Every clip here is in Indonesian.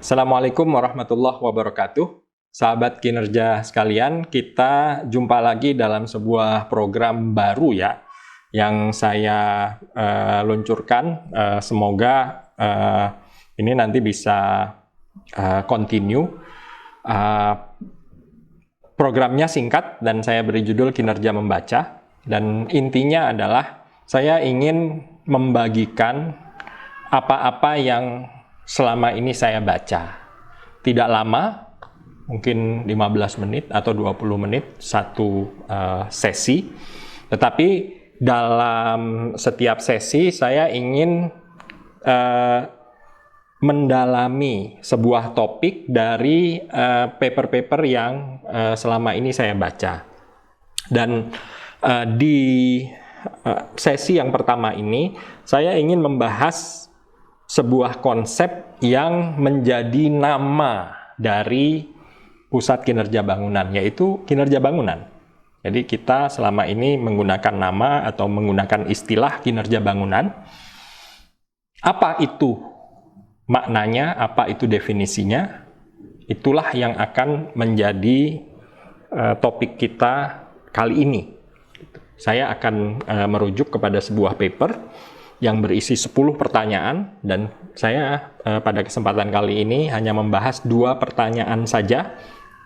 Assalamualaikum warahmatullahi wabarakatuh. Sahabat kinerja sekalian, kita jumpa lagi dalam sebuah program baru ya, yang saya luncurkan. Semoga ini nanti bisa continue. Programnya singkat dan saya beri judul Kinerja Membaca. Dan intinya adalah saya ingin membagikan apa-apa yang selama ini saya baca. Tidak lama, mungkin 15 menit atau 20 menit satu sesi. Tetapi dalam setiap sesi saya ingin mendalami sebuah topik dari paper-paper yang selama ini saya baca. Dan di sesi yang pertama ini saya ingin membahas sebuah konsep yang menjadi nama dari pusat kinerja bangunan, yaitu kinerja bangunan. Jadi kita selama ini menggunakan nama atau menggunakan istilah kinerja bangunan. Apa itu maknanya, apa itu definisinya? Itulah yang akan menjadi topik kita kali ini. Saya akan merujuk kepada sebuah paper yang berisi 10 pertanyaan, dan saya pada kesempatan kali ini hanya membahas 2 pertanyaan saja,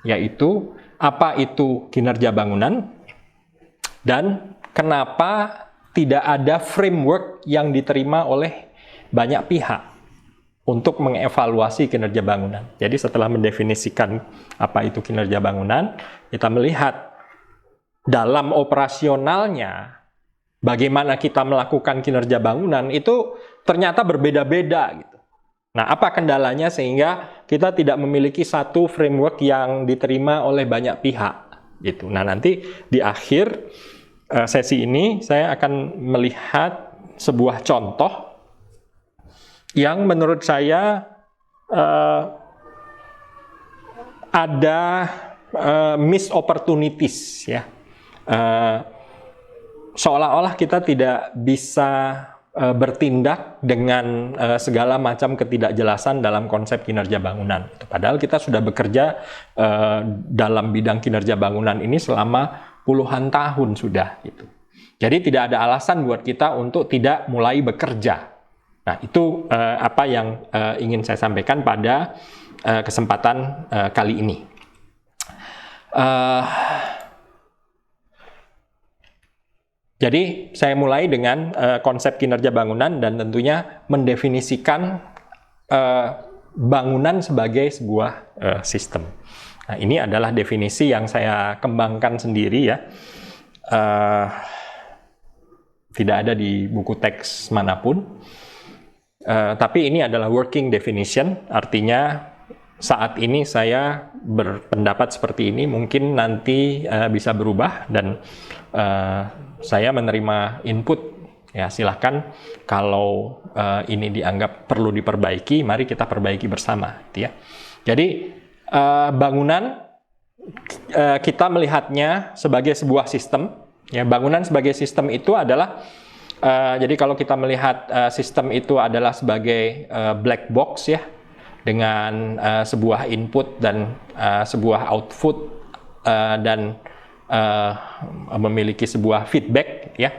yaitu apa itu kinerja bangunan dan kenapa tidak ada framework yang diterima oleh banyak pihak untuk mengevaluasi kinerja bangunan. Jadi setelah mendefinisikan apa itu kinerja bangunan, kita melihat dalam operasionalnya bagaimana kita melakukan kinerja bangunan itu ternyata berbeda-beda gitu. Nah, apa kendalanya sehingga kita tidak memiliki satu framework yang diterima oleh banyak pihak gitu. Nah, nanti di akhir sesi ini saya akan melihat sebuah contoh yang menurut saya ada missed opportunities ya. Seolah-olah kita tidak bisa bertindak dengan segala macam ketidakjelasan dalam konsep kinerja bangunan. Padahal kita sudah bekerja dalam bidang kinerja bangunan ini selama puluhan tahun sudah. Gitu. Jadi tidak ada alasan buat kita untuk tidak mulai bekerja. Nah, itu apa yang ingin saya sampaikan pada kesempatan kali ini. Jadi saya mulai dengan konsep kinerja bangunan dan tentunya mendefinisikan bangunan sebagai sebuah sistem. Nah, ini adalah definisi yang saya kembangkan sendiri ya. Tidak ada di buku teks manapun. Tapi ini adalah working definition, artinya saat ini saya berpendapat seperti ini, mungkin nanti bisa berubah dan saya menerima input. Ya, silahkan kalau ini dianggap perlu diperbaiki, mari kita perbaiki bersama. Gitu ya. Jadi bangunan kita melihatnya sebagai sebuah sistem. Ya, bangunan sebagai sistem itu adalah jadi kalau kita melihat sistem itu adalah sebagai black box ya, dengan sebuah input dan sebuah output dan memiliki sebuah feedback ya.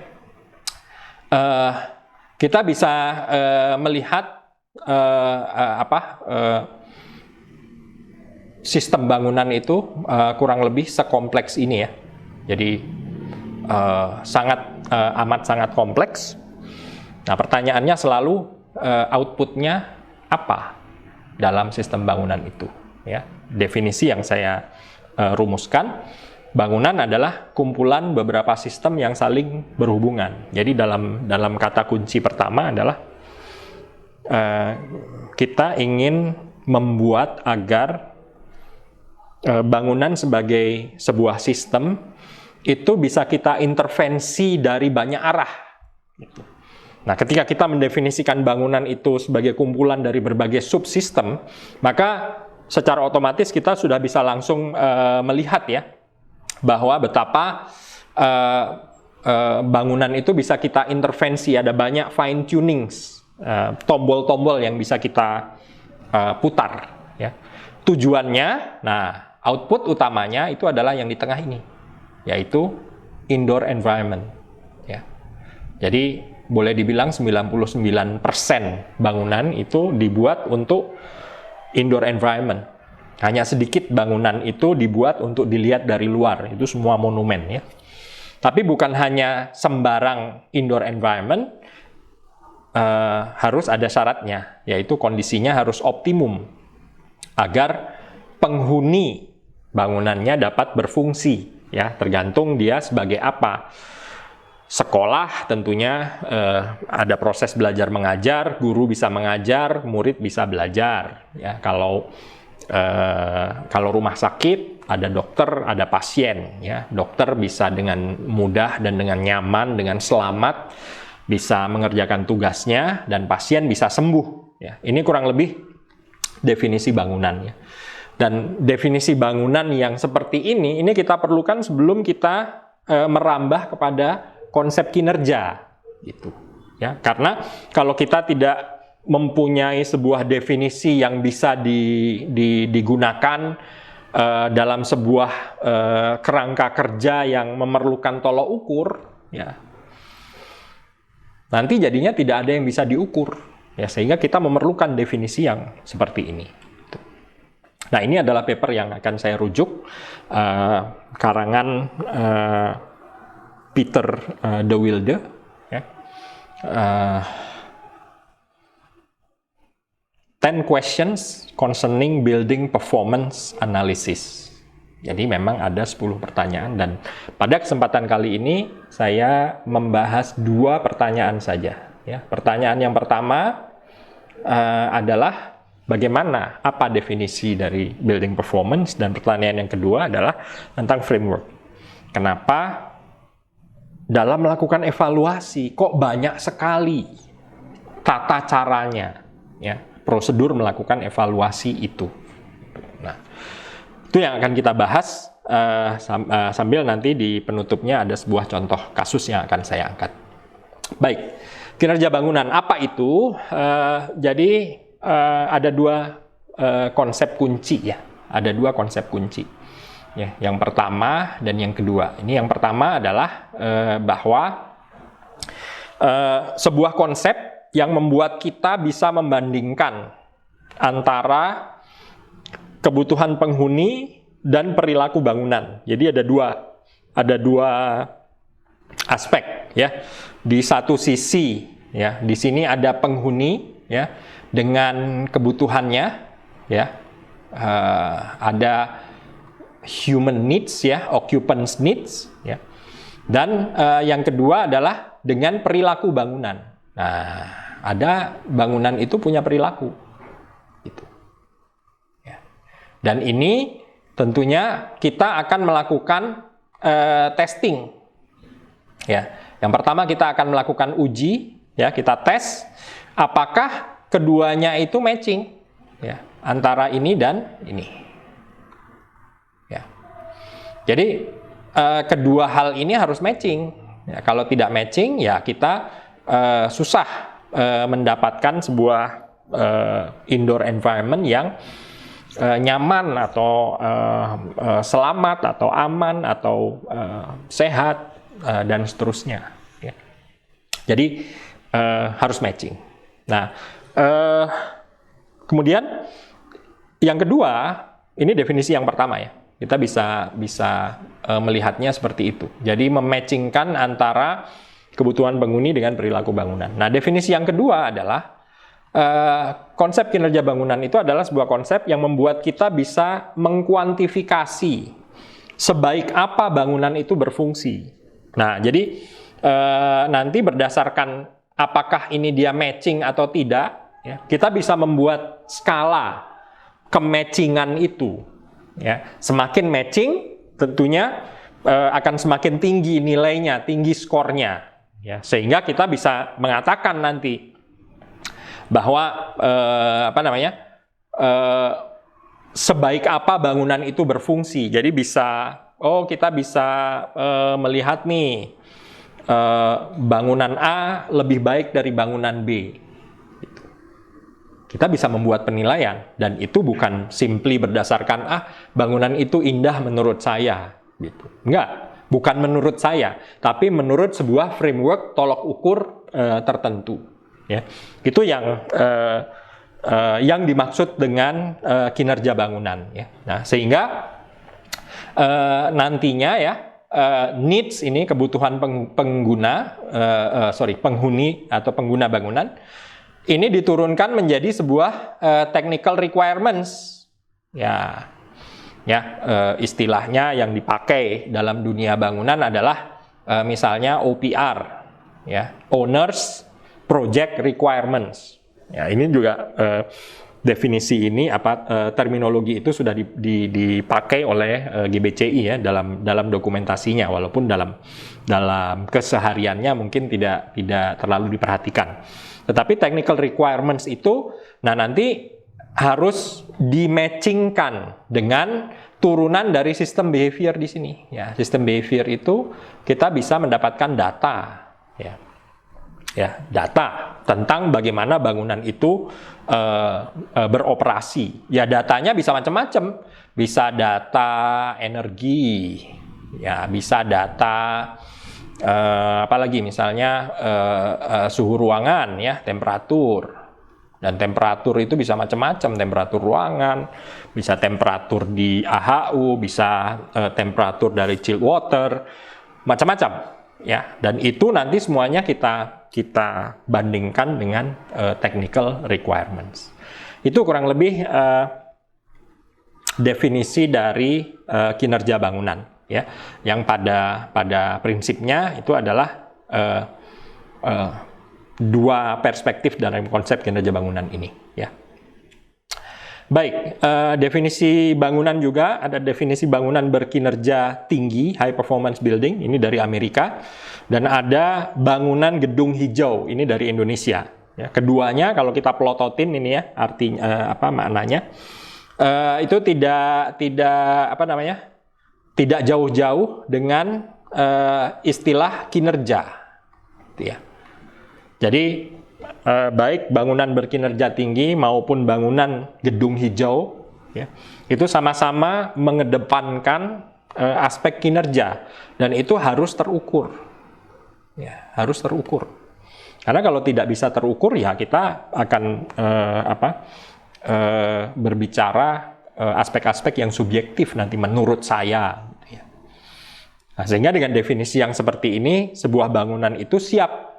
Kita bisa melihat sistem bangunan itu kurang lebih sekompleks ini ya. Jadi amat sangat kompleks. Nah, pertanyaannya selalu outputnya apa dalam sistem bangunan itu ya. Definisi yang saya rumuskan, bangunan adalah kumpulan beberapa sistem yang saling berhubungan. Jadi dalam kata kunci pertama adalah kita ingin membuat agar bangunan sebagai sebuah sistem itu bisa kita intervensi dari banyak arah. Nah, ketika kita mendefinisikan bangunan itu sebagai kumpulan dari berbagai subsistem, maka secara otomatis kita sudah bisa langsung melihat ya, bahwa betapa bangunan itu bisa kita intervensi, ada banyak fine tuning, tombol-tombol yang bisa kita putar. ya. Tujuannya, nah, output utamanya itu adalah yang di tengah ini, yaitu indoor environment, ya. Jadi boleh dibilang 99% bangunan itu dibuat untuk indoor environment. Hanya sedikit bangunan itu dibuat untuk dilihat dari luar, itu semua monumen, ya. Tapi bukan hanya sembarang indoor environment, harus ada syaratnya, yaitu kondisinya harus optimum agar penghuni bangunannya dapat berfungsi, ya, tergantung dia sebagai apa. Sekolah tentunya ada proses belajar mengajar, guru bisa mengajar, murid bisa belajar, ya. Kalau rumah sakit ada dokter, ada pasien, ya. Dokter bisa dengan mudah dan dengan nyaman, dengan selamat bisa mengerjakan tugasnya, dan pasien bisa sembuh, ya. Ini kurang lebih definisi bangunan, ya. Dan definisi bangunan yang seperti ini kita perlukan sebelum kita merambah kepada konsep kinerja, gitu, ya. Karena kalau kita tidak mempunyai sebuah definisi yang bisa digunakan dalam sebuah kerangka kerja yang memerlukan tolok ukur, ya, nanti jadinya tidak ada yang bisa diukur, ya, sehingga kita memerlukan definisi yang seperti ini. Nah, ini adalah paper yang akan saya rujuk, karangan Peter de Wilde, ya. 10 questions concerning building performance analysis. Jadi memang ada 10 pertanyaan, dan pada kesempatan kali ini saya membahas 2 pertanyaan saja, ya. Pertanyaan yang pertama adalah bagaimana, apa definisi dari building performance, dan pertanyaan yang kedua adalah tentang framework. Kenapa dalam melakukan evaluasi kok banyak sekali tata caranya, ya, prosedur melakukan evaluasi itu. Nah, itu yang akan kita bahas sambil nanti di penutupnya ada sebuah contoh kasus yang akan saya angkat. Baik, kinerja bangunan apa itu? Jadi ada 2 konsep kunci, ya. Ada 2 konsep kunci. Ya, yang pertama dan yang kedua. Ini yang pertama adalah bahwa sebuah konsep yang membuat kita bisa membandingkan antara kebutuhan penghuni dan perilaku bangunan. Jadi ada dua aspek, ya. Di satu sisi, ya, di sini ada penghuni, ya, dengan kebutuhannya, ya. Ada human needs, ya, occupants needs, ya. Dan yang kedua adalah dengan perilaku bangunan. Nah, ada bangunan itu punya perilaku, gitu, ya. Dan ini tentunya kita akan melakukan testing, ya. Yang pertama kita akan melakukan uji, ya, kita tes apakah keduanya itu matching, ya, antara ini dan ini. Jadi kedua hal ini harus matching. Ya, kalau tidak matching, ya kita susah mendapatkan sebuah indoor environment yang nyaman atau selamat atau aman atau sehat dan seterusnya. Ya. Jadi harus matching. Nah, kemudian yang kedua, ini definisi yang pertama, ya. Kita bisa melihatnya seperti itu. Jadi mematchingkan antara kebutuhan penghuni dengan perilaku bangunan. Nah, definisi yang kedua adalah konsep kinerja bangunan itu adalah sebuah konsep yang membuat kita bisa mengkuantifikasi sebaik apa bangunan itu berfungsi. Nah, jadi nanti berdasarkan apakah ini dia matching atau tidak, ya, kita bisa membuat skala kematchingan itu. Ya, semakin matching tentunya akan semakin tinggi nilainya, tinggi skornya, ya, sehingga kita bisa mengatakan nanti bahwa sebaik apa bangunan itu berfungsi. Jadi kita bisa melihat nih bangunan A lebih baik dari bangunan B. kita bisa membuat penilaian, dan itu bukan simply berdasarkan bangunan itu indah menurut saya gitu. Enggak, bukan menurut saya, tapi menurut sebuah framework tolok ukur tertentu ya. Itu yang dimaksud dengan kinerja bangunan ya. Nah, sehingga nantinya ya needs ini, kebutuhan penghuni atau pengguna bangunan ini diturunkan menjadi sebuah technical requirements ya. Istilahnya yang dipakai dalam dunia bangunan adalah misalnya OPR ya, Owners Project Requirements ya. Ini juga definisi ini terminologi itu sudah dipakai oleh GBCI ya dalam dokumentasinya, walaupun dalam kesehariannya mungkin tidak terlalu diperhatikan. Tetapi technical requirements itu nanti harus di-matchingkan dengan turunan dari sistem behavior di sini ya. Sistem behavior itu kita bisa mendapatkan data ya, data tentang bagaimana bangunan itu beroperasi. Ya, datanya bisa macam-macam. Bisa data energi, ya, bisa data apalagi misalnya suhu ruangan ya, temperatur. Dan temperatur itu bisa macam-macam, temperatur ruangan, bisa temperatur di AHU, bisa temperatur dari chilled water, macam-macam ya. Dan itu nanti semuanya kita bandingkan dengan technical requirements. Itu kurang lebih definisi dari kinerja bangunan ya, yang pada prinsipnya itu adalah dua perspektif dalam konsep kinerja bangunan ini ya. Baik, definisi bangunan juga ada definisi bangunan berkinerja tinggi, high performance building, ini dari Amerika, dan ada bangunan gedung hijau, ini dari Indonesia ya. Keduanya kalau kita plototin ini ya, artinya maknanya itu tidak jauh-jauh dengan istilah kinerja ya. Jadi baik bangunan berkinerja tinggi maupun bangunan gedung hijau ya, itu sama-sama mengedepankan aspek kinerja, dan itu harus terukur ya, harus terukur. Karena kalau tidak bisa terukur ya kita akan berbicara aspek-aspek yang subjektif nanti menurut saya ya. Nah, sehingga dengan definisi yang seperti ini, sebuah bangunan itu siap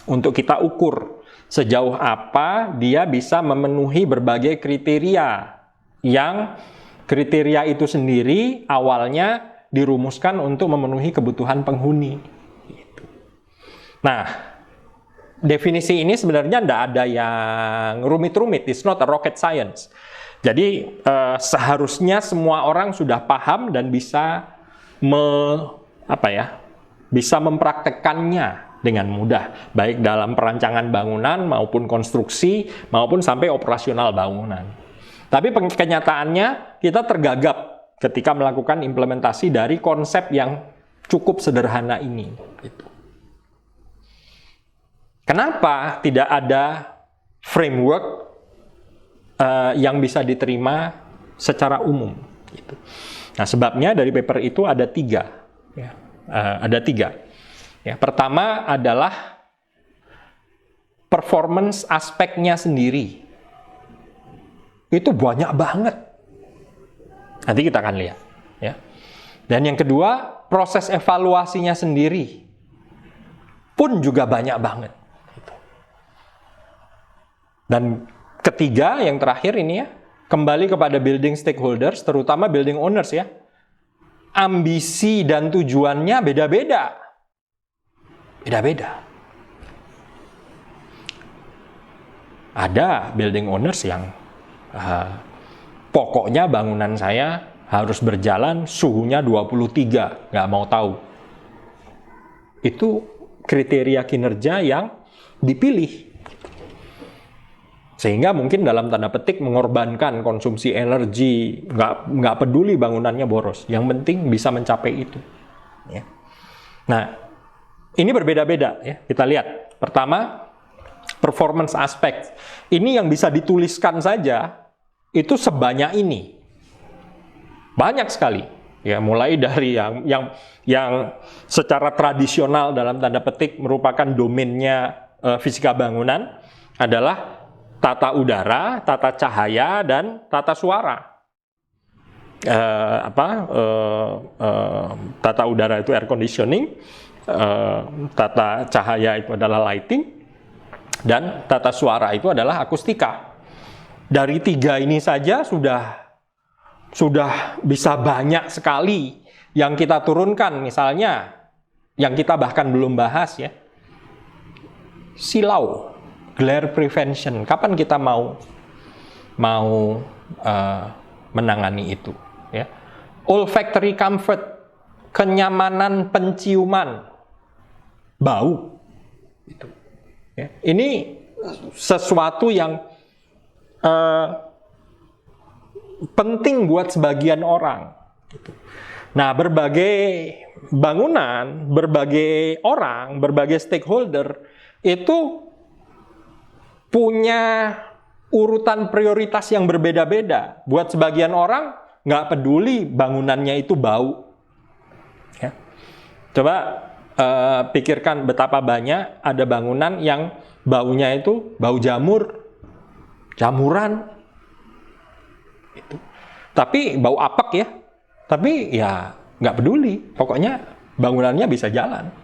untuk kita ukur sejauh apa dia bisa memenuhi berbagai kriteria, yang kriteria itu sendiri awalnya dirumuskan untuk memenuhi kebutuhan penghuni. Nah, definisi ini sebenarnya tidak ada yang rumit-rumit, it's not a rocket science. Jadi seharusnya semua orang sudah paham dan bisa bisa mempraktekkannya dengan mudah, baik dalam perancangan bangunan maupun konstruksi maupun sampai operasional bangunan. Tapi kenyataannya kita tergagap ketika melakukan implementasi dari konsep yang cukup sederhana ini. Gitu. Kenapa tidak ada framework yang bisa diterima secara umum? Gitu. Nah, sebabnya dari paper itu ada tiga. Ya, ada tiga. Ya, pertama adalah performance aspeknya sendiri. Itu banyak banget. Nanti kita akan lihat. Ya. Dan yang kedua, proses evaluasinya sendiri pun juga banyak banget. Dan ketiga, yang terakhir ini ya, kembali kepada building stakeholders, terutama building owners ya. Ambisi dan tujuannya beda-beda. Beda-beda. Ada building owners yang pokoknya bangunan saya harus berjalan suhunya 23, nggak mau tahu. Itu kriteria kinerja yang dipilih. Sehingga mungkin dalam tanda petik mengorbankan konsumsi energi, nggak peduli bangunannya boros. Yang penting bisa mencapai itu. Nah, ini berbeda-beda ya. Kita lihat. Pertama, performance aspect. Ini yang bisa dituliskan saja itu sebanyak ini. Banyak sekali. Ya, mulai dari yang secara tradisional dalam tanda petik merupakan domainnya fisika bangunan adalah tata udara, tata cahaya, dan tata suara. Tata udara itu air conditioning, tata cahaya itu adalah lighting, dan tata suara itu adalah akustika. Dari 3 ini saja sudah bisa banyak sekali yang kita turunkan. Misalnya yang kita bahkan belum bahas ya, silau, glare prevention. Kapan kita mau menangani itu ya? Olfactory comfort, kenyamanan penciuman, bau itu ya. Ini sesuatu yang penting buat sebagian orang. Nah, berbagai bangunan, berbagai orang, berbagai stakeholder itu punya urutan prioritas yang berbeda-beda. Buat sebagian orang nggak peduli bangunannya itu bau. Ya. Coba pikirkan betapa banyak ada bangunan yang baunya itu bau jamur, jamuran. Itu. Tapi bau apek ya. Tapi ya nggak peduli. Pokoknya bangunannya bisa jalan,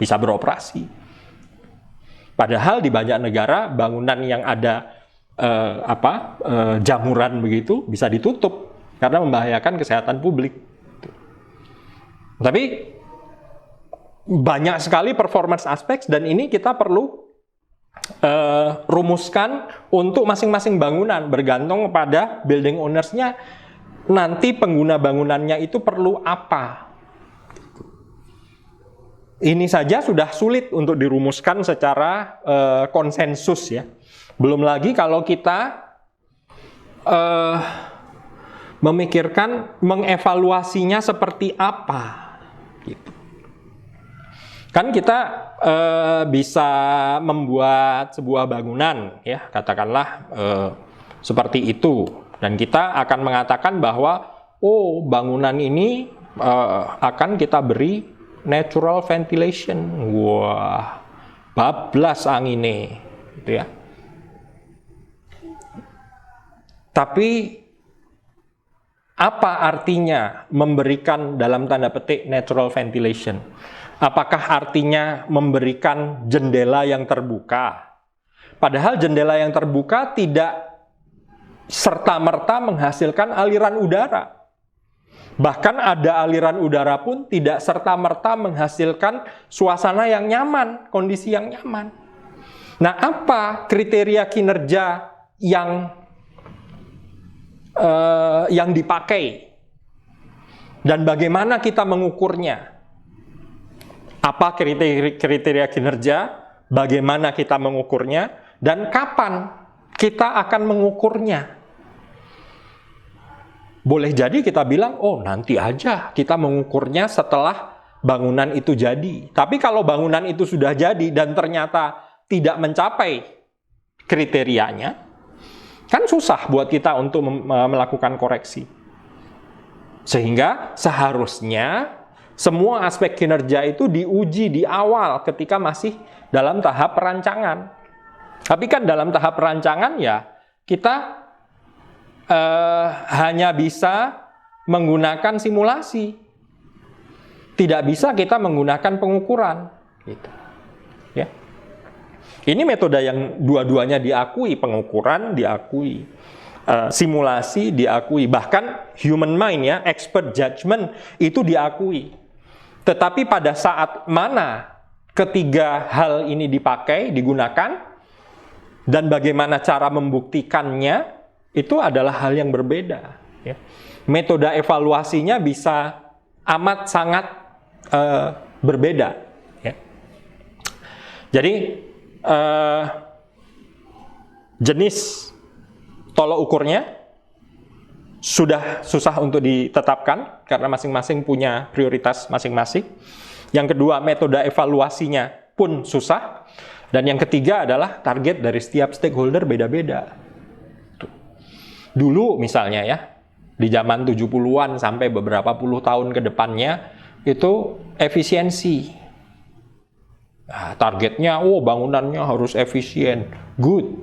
bisa beroperasi. Padahal di banyak negara bangunan yang ada jamuran begitu bisa ditutup karena membahayakan kesehatan publik. Tapi banyak sekali performance aspects dan ini kita perlu rumuskan untuk masing-masing bangunan bergantung kepada building owners-nya. Nanti pengguna bangunannya itu perlu apa? Ini saja sudah sulit untuk dirumuskan secara konsensus ya. Belum lagi kalau kita memikirkan mengevaluasinya seperti apa. Gitu. Kan kita bisa membuat sebuah bangunan ya, katakanlah seperti itu. Dan kita akan mengatakan bahwa bangunan ini akan kita beri natural ventilation. Wah, bablas anginnya, gitu ya. Tapi apa artinya memberikan dalam tanda petik natural ventilation? Apakah artinya memberikan jendela yang terbuka? Padahal jendela yang terbuka tidak serta-merta menghasilkan aliran udara. Bahkan ada aliran udara pun tidak serta-merta menghasilkan suasana yang nyaman, kondisi yang nyaman. Nah, apa kriteria kinerja yang dipakai? Dan bagaimana kita mengukurnya? Apa kriteria kinerja? Bagaimana kita mengukurnya? Dan kapan kita akan mengukurnya? Boleh jadi kita bilang, nanti aja kita mengukurnya setelah bangunan itu jadi. Tapi kalau bangunan itu sudah jadi dan ternyata tidak mencapai kriterianya, kan susah buat kita untuk melakukan koreksi. Sehingga seharusnya semua aspek kinerja itu diuji di awal ketika masih dalam tahap perancangan. Tapi kan dalam tahap perancangan ya kita hanya bisa menggunakan simulasi. Tidak bisa kita menggunakan pengukuran. Gitu. Ya. Ini metode yang dua-duanya diakui, pengukuran diakui, simulasi diakui, bahkan human mind ya, expert judgment itu diakui. Tetapi pada saat mana ketiga hal ini dipakai, digunakan, dan bagaimana cara membuktikannya, itu adalah hal yang berbeda. Ya. Metode evaluasinya bisa amat sangat berbeda. Ya. Jadi jenis tolok ukurnya sudah susah untuk ditetapkan karena masing-masing punya prioritas masing-masing. Yang kedua, metode evaluasinya pun susah. Dan yang ketiga adalah target dari setiap stakeholder beda-beda. Dulu misalnya ya, di zaman 70-an sampai beberapa puluh tahun ke depannya, itu efisiensi. Nah, targetnya, bangunannya harus efisien, good.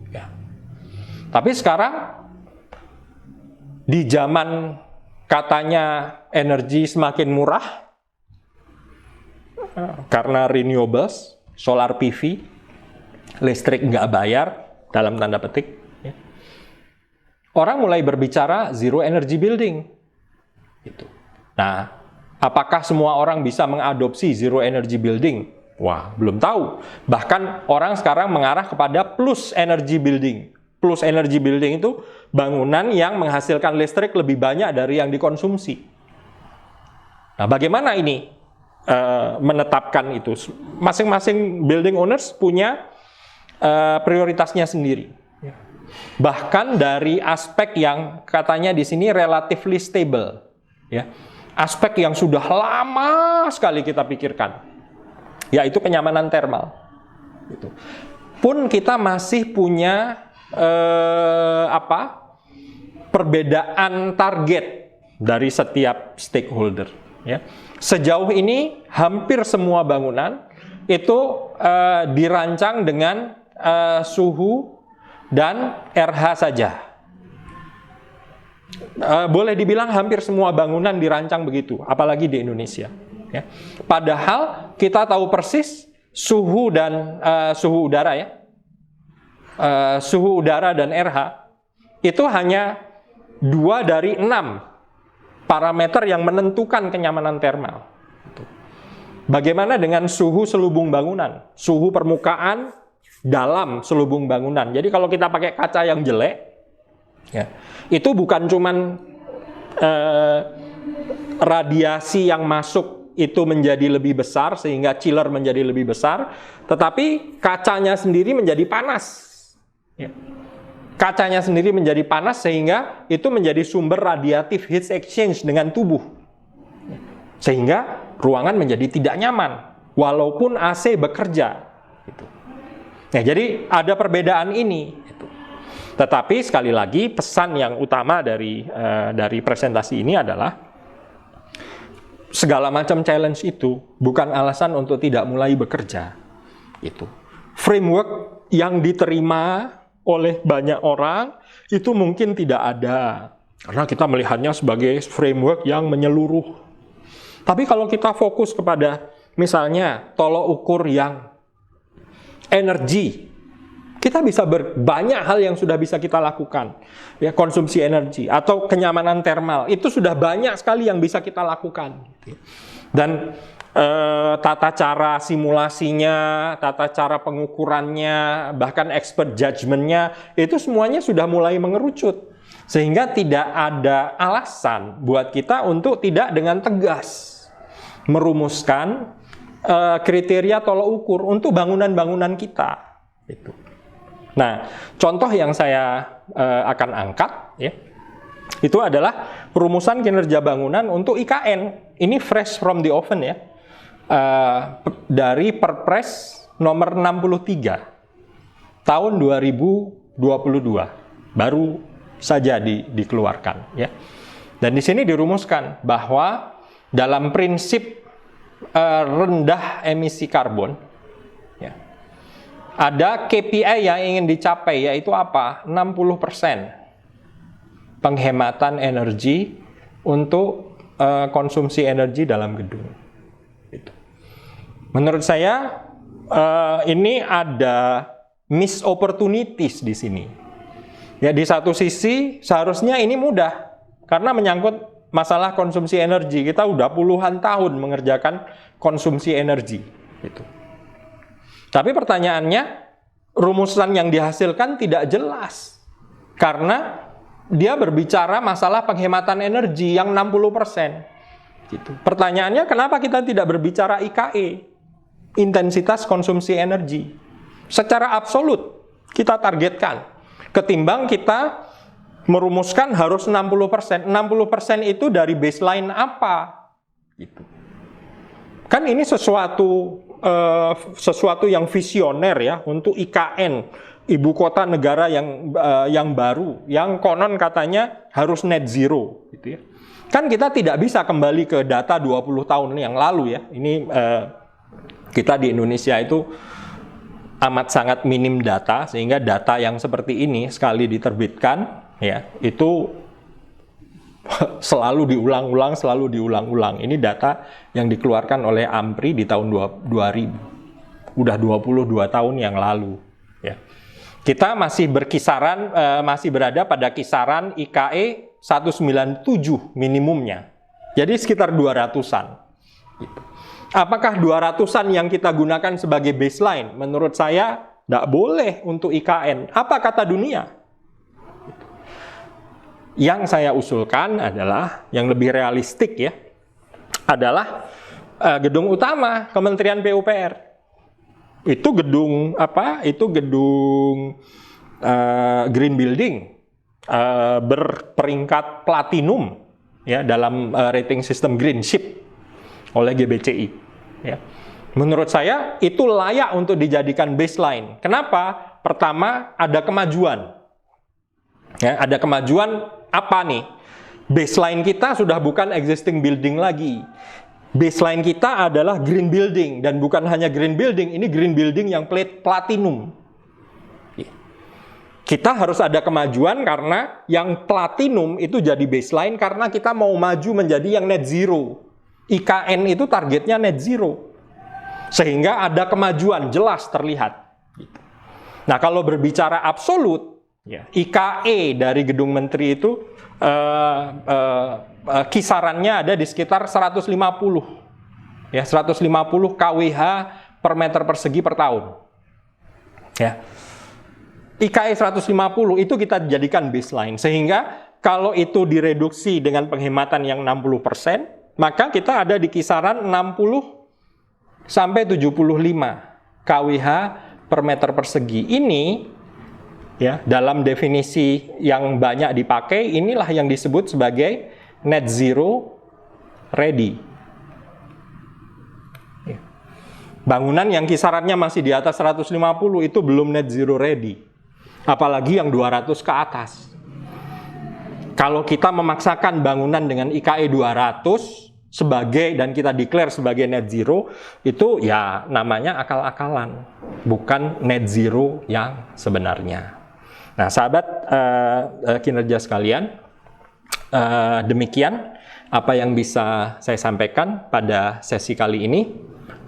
Ya. Tapi sekarang, di zaman katanya energi semakin murah, karena renewables, solar PV, listrik nggak bayar, dalam tanda petik, orang mulai berbicara zero energy building. Gitu. Nah, apakah semua orang bisa mengadopsi zero energy building? Wah, belum tahu. Bahkan orang sekarang mengarah kepada plus energy building. Plus energy building itu bangunan yang menghasilkan listrik lebih banyak dari yang dikonsumsi. Nah, bagaimana ini menetapkan itu? Masing-masing building owners punya prioritasnya sendiri. Bahkan dari aspek yang katanya di sini relatively stable, ya, aspek yang sudah lama sekali kita pikirkan, yaitu kenyamanan termal. Gitu. Pun kita masih punya perbedaan target dari setiap stakeholder. Ya. Sejauh ini hampir semua bangunan itu dirancang dengan suhu dan RH saja. Boleh dibilang hampir semua bangunan dirancang begitu, apalagi di Indonesia. Ya. Padahal kita tahu persis suhu dan suhu udara ya, suhu udara dan RH itu hanya 2 dari 6 parameter yang menentukan kenyamanan termal. Bagaimana dengan suhu selubung bangunan, suhu permukaan dalam selubung bangunan? Jadi kalau kita pakai kaca yang jelek, ya, itu bukan cuman radiasi yang masuk itu menjadi lebih besar sehingga chiller menjadi lebih besar, tetapi kacanya sendiri menjadi panas. Ya. Kacanya sendiri menjadi panas sehingga itu menjadi sumber radiatif heat exchange dengan tubuh. Sehingga ruangan menjadi tidak nyaman walaupun AC bekerja. Gitu. Nah, jadi ada perbedaan ini. Gitu. Tetapi sekali lagi pesan yang utama dari presentasi ini adalah segala macam challenge itu bukan alasan untuk tidak mulai bekerja. Gitu. Framework yang diterima oleh banyak orang itu mungkin tidak ada karena kita melihatnya sebagai framework yang menyeluruh. Tapi kalau kita fokus kepada misalnya tolok ukur yang energi, kita bisa banyak hal yang sudah bisa kita lakukan. Ya, konsumsi energi atau kenyamanan termal itu sudah banyak sekali yang bisa kita lakukan. Dan tata cara simulasinya, tata cara pengukurannya, bahkan expert judgment-nya, itu semuanya sudah mulai mengerucut. Sehingga tidak ada alasan buat kita untuk tidak dengan tegas merumuskan kriteria tolok ukur untuk bangunan-bangunan kita. Gitu. Nah, contoh yang saya akan angkat, ya, itu adalah rumusan kinerja bangunan untuk IKN. Ini fresh from the oven ya. Dari Perpres nomor 63 tahun 2022 baru saja dikeluarkan ya. Dan di sini dirumuskan bahwa dalam prinsip rendah emisi karbon ya, ada KPI yang ingin dicapai, yaitu apa? 60% penghematan energi untuk konsumsi energi dalam gedung. Menurut saya ini ada miss opportunities di sini. Ya, di satu sisi seharusnya ini mudah karena menyangkut masalah konsumsi energi. Kita udah puluhan tahun mengerjakan konsumsi energi. Gitu. Tapi pertanyaannya, rumusan yang dihasilkan tidak jelas karena dia berbicara masalah penghematan energi yang 60%. Gitu. Pertanyaannya, kenapa kita tidak berbicara IKE? Intensitas konsumsi energi. Secara absolut kita targetkan. Ketimbang kita merumuskan harus 60%. 60% itu dari baseline apa? Gitu. Kan ini sesuatu sesuatu yang visioner ya untuk IKN, ibu kota negara yang baru, yang konon katanya harus net zero gitu ya. Kan kita tidak bisa kembali ke data 20 tahun yang lalu ya. Ini kita di Indonesia itu amat sangat minim data, sehingga data yang seperti ini sekali diterbitkan ya itu selalu diulang-ulang. Ini data yang dikeluarkan oleh AMPRI di tahun 2000. Udah 22 tahun yang lalu. Ya. Kita masih masih berada pada kisaran IKE 197 minimumnya. Jadi sekitar 200-an. Gitu. Apakah 200-an yang kita gunakan sebagai baseline? Menurut saya, tidak boleh untuk IKN. Apa kata dunia? Yang saya usulkan adalah yang lebih realistik ya, adalah gedung utama Kementerian PUPR. Itu gedung apa? Itu gedung green building berperingkat platinum ya dalam rating sistem Green Ship oleh GBCI. Ya. Menurut saya itu layak untuk dijadikan baseline. Kenapa? Pertama, ada kemajuan. Ya, ada kemajuan apa nih? Baseline kita sudah bukan existing building lagi. Baseline kita adalah green building, dan bukan hanya green building, ini green building yang platinum. Kita harus ada kemajuan karena yang platinum itu jadi baseline karena kita mau maju menjadi yang net zero. IKN itu targetnya net zero. Sehingga ada kemajuan jelas terlihat. Nah, kalau berbicara absolut, ya, IKE dari gedung menteri itu kisarannya ada di sekitar 150. Ya, 150 kWh per meter persegi per tahun. Ya. IKE 150 itu kita jadikan baseline, sehingga kalau itu direduksi dengan penghematan yang 60%, maka kita ada di kisaran 60 sampai 75 kWh per meter persegi. Ini ya, dalam definisi yang banyak dipakai, inilah yang disebut sebagai net zero ready. Bangunan yang kisarannya masih di atas 150 itu belum net zero ready. Apalagi yang 200 ke atas. Kalau kita memaksakan bangunan dengan IKE 200 dan kita declare sebagai net zero, itu ya namanya akal-akalan, bukan net zero yang sebenarnya. Nah, sahabat kinerja sekalian, demikian apa yang bisa saya sampaikan pada sesi kali ini.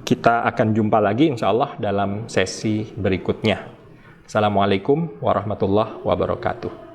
Kita akan jumpa lagi insya Allah dalam sesi berikutnya. Assalamualaikum warahmatullahi wabarakatuh.